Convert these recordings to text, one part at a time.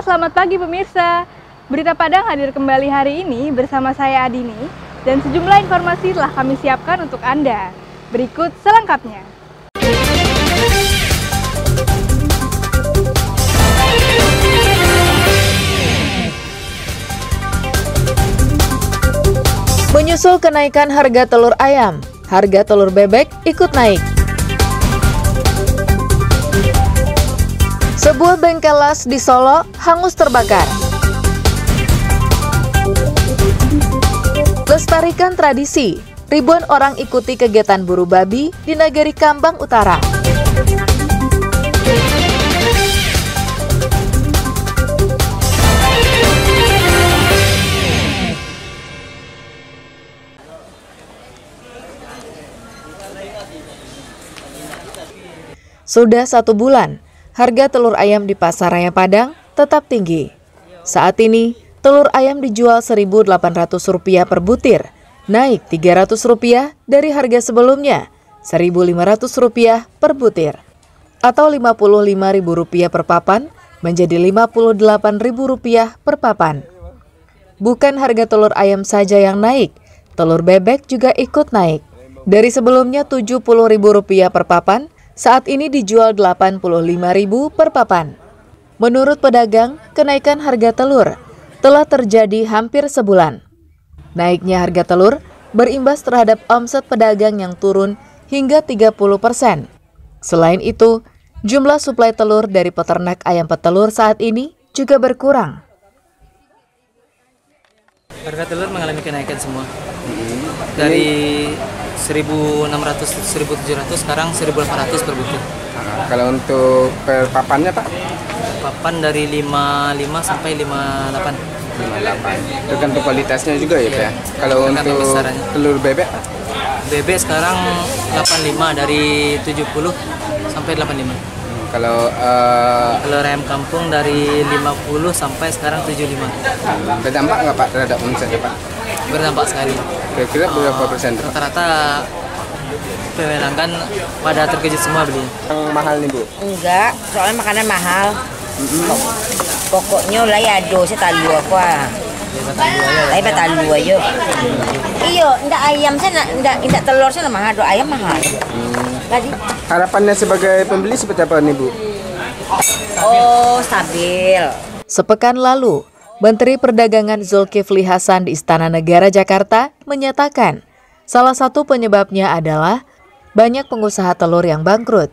selamat pagi pemirsa. Berita Padang hadir kembali hari ini bersama saya Adini dan sejumlah informasi telah kami siapkan untuk Anda. Berikut selengkapnya. Menyusul kenaikan harga telur ayam, harga telur bebek ikut naik. Sebuah bengkel las di Solo hangus terbakar. Lestarikan tradisi, ribuan orang ikuti kegiatan buru babi di Nagari Kambang Utara. Sudah 1 bulan, harga telur ayam di Pasar Raya Padang tetap tinggi. Saat ini, telur ayam dijual Rp1.800 per butir, naik Rp300 dari harga sebelumnya, Rp1.500 per butir. Atau Rp55.000 per papan menjadi Rp58.000 per papan. Bukan harga telur ayam saja yang naik, telur bebek juga ikut naik. Dari sebelumnya Rp70.000 per papan, saat ini dijual Rp85.000 per papan. Menurut pedagang, kenaikan harga telur telah terjadi hampir sebulan. Naiknya harga telur berimbas terhadap omset pedagang yang turun hingga 30%. Selain itu, jumlah suplai telur dari peternak ayam petelur saat ini juga berkurang. Harga telur mengalami kenaikan semua. Dari 1.600, 1.700, sekarang 1.800 per butir. Kalau untuk per papannya Pak? Papan dari 55 sampai 58. 58. Tergantung kualitasnya juga ya Pak ya? Kalau untuk besarannya. Telur bebek Pak? Bebek sekarang 85 dari 70 sampai 85. Kalau ayam kampung dari 50 sampai sekarang 75. Berdampak nggak Pak terhadap omsetnya Pak? Berdampak sekali. Kira-kira berapa persen? Rata-rata pelanggan pada terkejut semua beli. Yang mahal nih Bu? Enggak, soalnya makanan mahal. Pokoknya lah ya dosa talu aku ah. Tapi talu aja. Iyo, ndak ayam saya ndak telur saya mahal, do ayam mahal. Tadi. Harapannya sebagai pembeli seperti apa nih Bu? Oh, stabil. Sepekan lalu, Menteri Perdagangan Zulkifli Hasan di Istana Negara Jakarta menyatakan salah satu penyebabnya adalah banyak pengusaha telur yang bangkrut.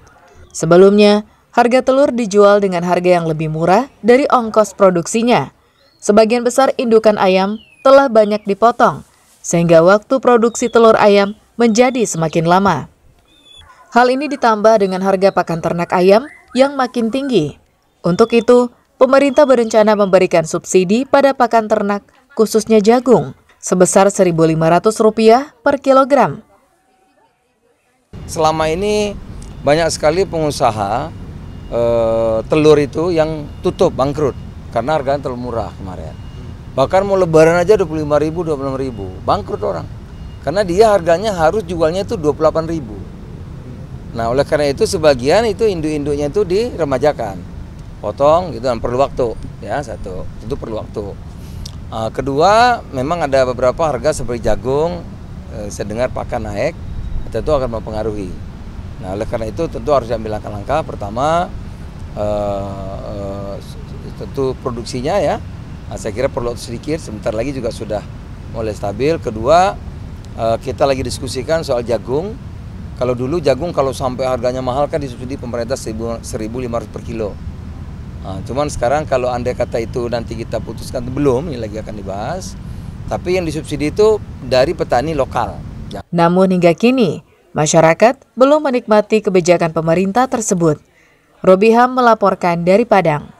Sebelumnya, harga telur dijual dengan harga yang lebih murah dari ongkos produksinya. Sebagian besar indukan ayam telah banyak dipotong, sehingga waktu produksi telur ayam menjadi semakin lama. Hal ini ditambah dengan harga pakan ternak ayam yang makin tinggi. Untuk itu, pemerintah berencana memberikan subsidi pada pakan ternak, khususnya jagung, sebesar Rp1.500 per kilogram. Selama ini banyak sekali pengusaha telur itu yang tutup, bangkrut, karena harganya terlalu murah kemarin. Bahkan mau lebaran aja Rp25.000, Rp26.000, bangkrut orang. Karena dia harganya harus jualnya itu Rp28.000. Nah, oleh karena itu sebagian itu induk-induknya itu diremajakan. Potong gitu dan perlu waktu, ya satu, tentu perlu waktu. Kedua, memang ada beberapa harga seperti jagung, saya dengar pakan naik, tentu akan mempengaruhi. Nah, oleh karena itu tentu harus diambil langkah-langkah. Pertama, tentu produksinya ya, saya kira perlu sedikit, sebentar lagi juga sudah mulai stabil. Kedua, kita lagi diskusikan soal jagung. Kalau dulu jagung kalau sampai harganya mahal kan disubsidi pemerintah 1.500 per kilo. Nah, cuman sekarang kalau andai kata itu nanti kita putuskan, belum, ini lagi akan dibahas. Tapi yang disubsidi itu dari petani lokal. Namun hingga kini, masyarakat belum menikmati kebijakan pemerintah tersebut. Robiham melaporkan dari Padang.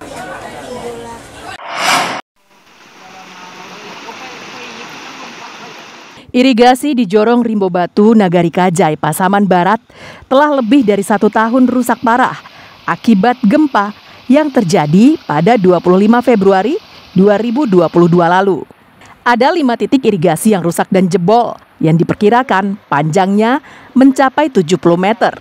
Irigasi di Jorong Rimbo Batu, Nagari Kajai, Pasaman Barat telah lebih dari 1 tahun rusak parah akibat gempa yang terjadi pada 25 Februari 2022 lalu. Ada 5 titik irigasi yang rusak dan jebol yang diperkirakan panjangnya mencapai 70 meter.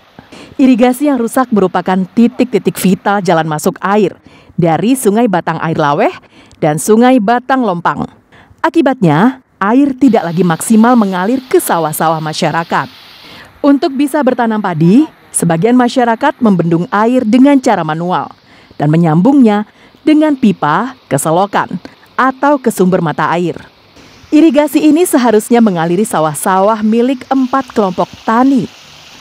Irigasi yang rusak merupakan titik-titik vital jalan masuk air dari Sungai Batang Air Laweh dan Sungai Batang Lompang. Akibatnya, air tidak lagi maksimal mengalir ke sawah-sawah masyarakat. Untuk bisa bertanam padi, sebagian masyarakat membendung air dengan cara manual dan menyambungnya dengan pipa ke selokan atau ke sumber mata air. Irigasi ini seharusnya mengaliri sawah-sawah milik 4 kelompok tani.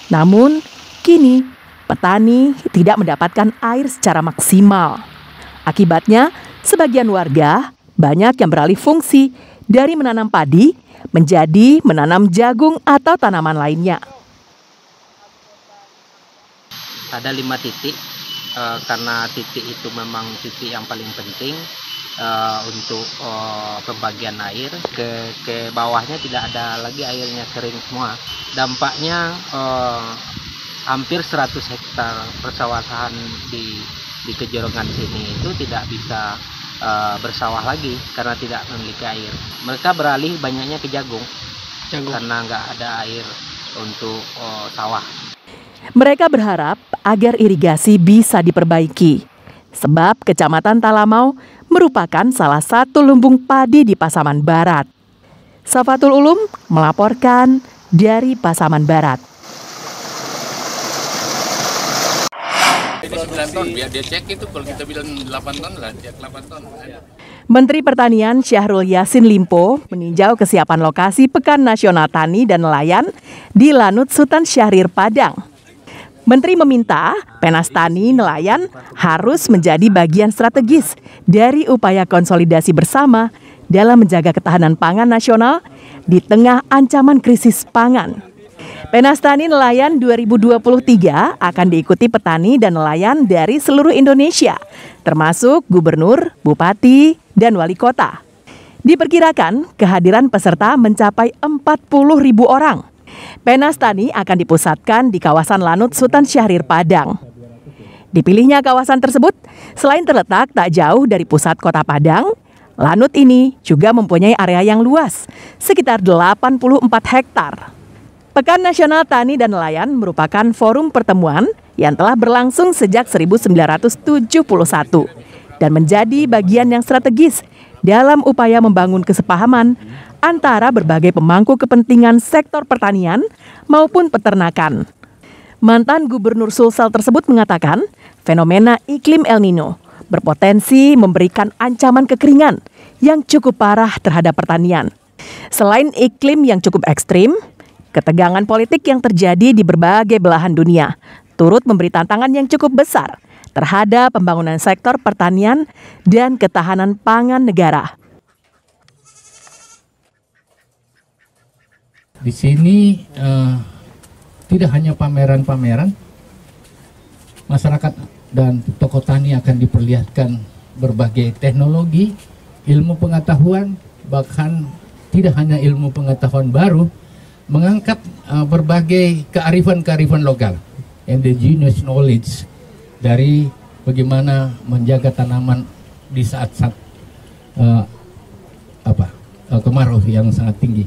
Namun, kini petani tidak mendapatkan air secara maksimal. Akibatnya, sebagian warga banyak yang beralih fungsi dari menanam padi menjadi menanam jagung atau tanaman lainnya. Ada 5 titik, karena titik itu memang titik yang paling penting untuk pembagian air. Ke bawahnya tidak ada lagi, airnya kering semua. Dampaknya hampir 100 hektar persawahan di kejorongan sini itu tidak bisa bersawah lagi karena tidak memiliki air. Mereka beralih banyaknya ke jagung. Karena nggak ada air untuk sawah. Mereka berharap agar irigasi bisa diperbaiki, sebab Kecamatan Talamau merupakan salah satu lumbung padi di Pasaman Barat. Safatul Ulum melaporkan dari Pasaman Barat. Ini 9 ton, biar dia cek itu, kalau kita bilang 8 ton lah, cek 8 ton. Menteri Pertanian Syahrul Yassin Limpo meninjau kesiapan lokasi Pekan Nasional Tani dan Nelayan di Lanut Sultan Syahrir Padang. Menteri meminta Penas Tani Nelayan harus menjadi bagian strategis dari upaya konsolidasi bersama dalam menjaga ketahanan pangan nasional di tengah ancaman krisis pangan. Penas Tani Nelayan 2023 akan diikuti petani dan nelayan dari seluruh Indonesia, termasuk gubernur, bupati, dan wali kota. Diperkirakan kehadiran peserta mencapai 40.000 orang. Penas Tani akan dipusatkan di kawasan Lanut Sultan Syahrir Padang. Dipilihnya kawasan tersebut, selain terletak tak jauh dari pusat kota Padang, Lanut ini juga mempunyai area yang luas, sekitar 84 hektar. Pekan Nasional Tani dan Nelayan merupakan forum pertemuan yang telah berlangsung sejak 1971 dan menjadi bagian yang strategis dalam upaya membangun kesepahaman antara berbagai pemangku kepentingan sektor pertanian maupun peternakan. Mantan Gubernur Sulsel tersebut mengatakan fenomena iklim El Nino berpotensi memberikan ancaman kekeringan yang cukup parah terhadap pertanian. Selain iklim yang cukup ekstrim, ketegangan politik yang terjadi di berbagai belahan dunia turut memberi tantangan yang cukup besar terhadap pembangunan sektor pertanian dan ketahanan pangan negara. Di sini tidak hanya pameran-pameran, masyarakat dan tokoh tani akan diperlihatkan berbagai teknologi, ilmu pengetahuan, bahkan tidak hanya ilmu pengetahuan baru, mengangkat berbagai kearifan-kearifan lokal, indigenous knowledge, dari bagaimana menjaga tanaman di saat-saat kemarau yang sangat tinggi.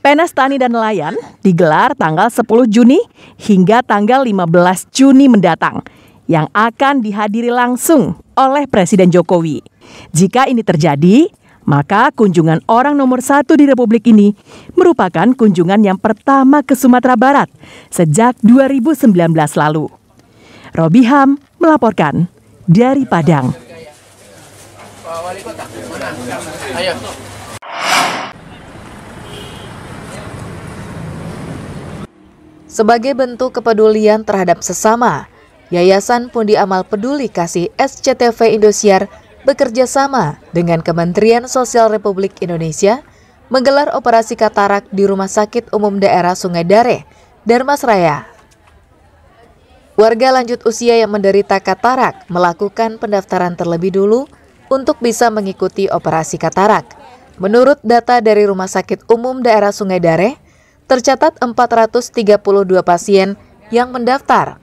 Penas Tani dan Nelayan digelar tanggal 10 Juni hingga tanggal 15 Juni mendatang yang akan dihadiri langsung oleh Presiden Jokowi. Jika ini terjadi, maka kunjungan orang nomor 1 di Republik ini merupakan kunjungan yang pertama ke Sumatera Barat sejak 2019 lalu. Robiham melaporkan dari Padang. Sebagai bentuk kepedulian terhadap sesama, Yayasan Pundi Amal Peduli Kasih SCTV Indosiar bekerja sama dengan Kementerian Sosial Republik Indonesia menggelar operasi katarak di Rumah Sakit Umum Daerah Sungai Dare, Darmasraya. Warga lanjut usia yang menderita katarak melakukan pendaftaran terlebih dulu untuk bisa mengikuti operasi katarak. Menurut data dari Rumah Sakit Umum Daerah Sungai Dare, tercatat 432 pasien yang mendaftar.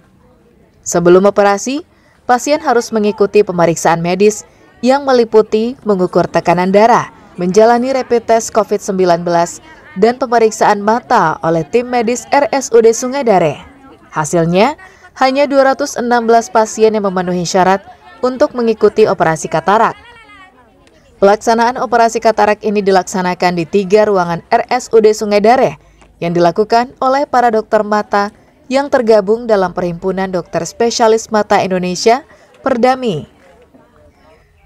Sebelum operasi, pasien harus mengikuti pemeriksaan medis yang meliputi mengukur tekanan darah, menjalani rapid test COVID-19, dan pemeriksaan mata oleh tim medis RSUD Sungai Dare. Hasilnya, hanya 216 pasien yang memenuhi syarat untuk mengikuti operasi katarak. Pelaksanaan operasi katarak ini dilaksanakan di 3 ruangan RSUD Sungai Dareh yang dilakukan oleh para dokter mata yang tergabung dalam Perhimpunan Dokter Spesialis Mata Indonesia, Perdami.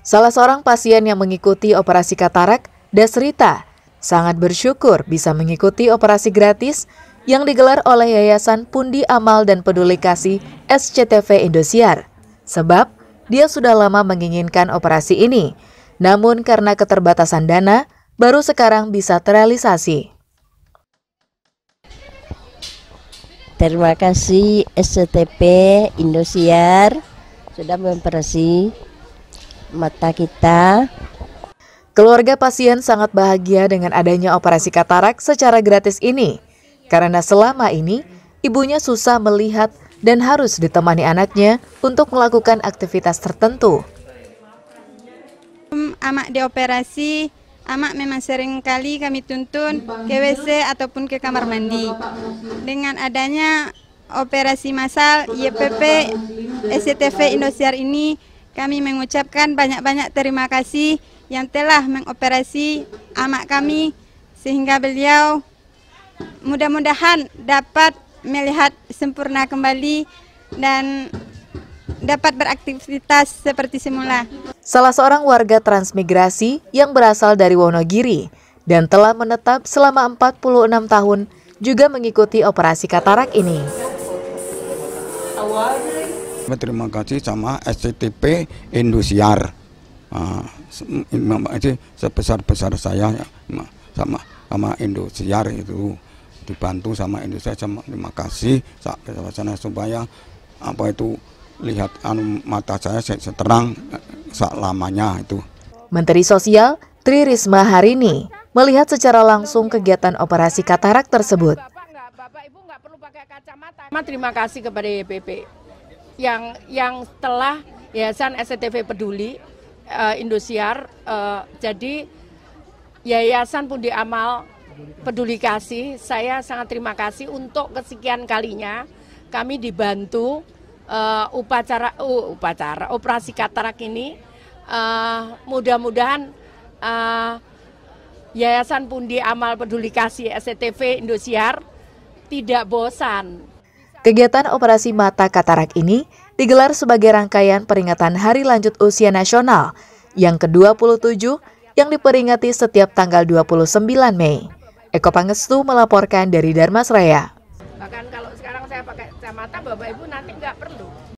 Salah seorang pasien yang mengikuti operasi katarak, Dasrita, sangat bersyukur bisa mengikuti operasi gratis yang digelar oleh Yayasan Pundi Amal dan Peduli Kasih SCTV Indosiar. Sebab dia sudah lama menginginkan operasi ini, namun karena keterbatasan dana, baru sekarang bisa terrealisasi. Terima kasih SCTV Indosiar sudah mengoperasi mata kita. Keluarga pasien sangat bahagia dengan adanya operasi katarak secara gratis ini, karena selama ini ibunya susah melihat dan harus ditemani anaknya untuk melakukan aktivitas tertentu. Amak dioperasi, amak memang sering kali kami tuntun ke WC ataupun ke kamar mandi. Dengan adanya operasi massal YPP SCTV Indosiar ini, kami mengucapkan banyak-banyak terima kasih yang telah mengoperasi amak kami, sehingga beliau mudah-mudahan dapat melihat sempurna kembali dan dapat beraktivitas seperti semula. Salah seorang warga transmigrasi yang berasal dari Wonogiri dan telah menetap selama 46 tahun juga mengikuti operasi katarak ini. Terima kasih sama SCTV Indosiar. Sebesar-besar saya sama Indosiar itu dibantu sama Indosiar. Terima kasih supaya lihat mata saya seterang selamanya itu. Menteri Sosial Tri Risma hari ini melihat secara langsung kegiatan operasi katarak tersebut. Terima kasih kepada YPP yang telah Yayasan SCTV Peduli Indosiar, jadi Yayasan Pundi Amal Peduli Kasih, saya sangat terima kasih untuk kesekian kalinya kami dibantu operasi katarak ini. Mudah-mudahan Yayasan Pundi Amal Peduli Kasih SCTV Indosiar tidak bosan. Kegiatan operasi mata katarak ini digelar sebagai rangkaian peringatan Hari Lanjut Usia Nasional yang ke-27 yang diperingati setiap tanggal 29 Mei. Eko Pangestu melaporkan dari Darmasraya. Bahkan kalau sekarang saya pakai kacamata, Bapak Ibu nanti nggak perlu.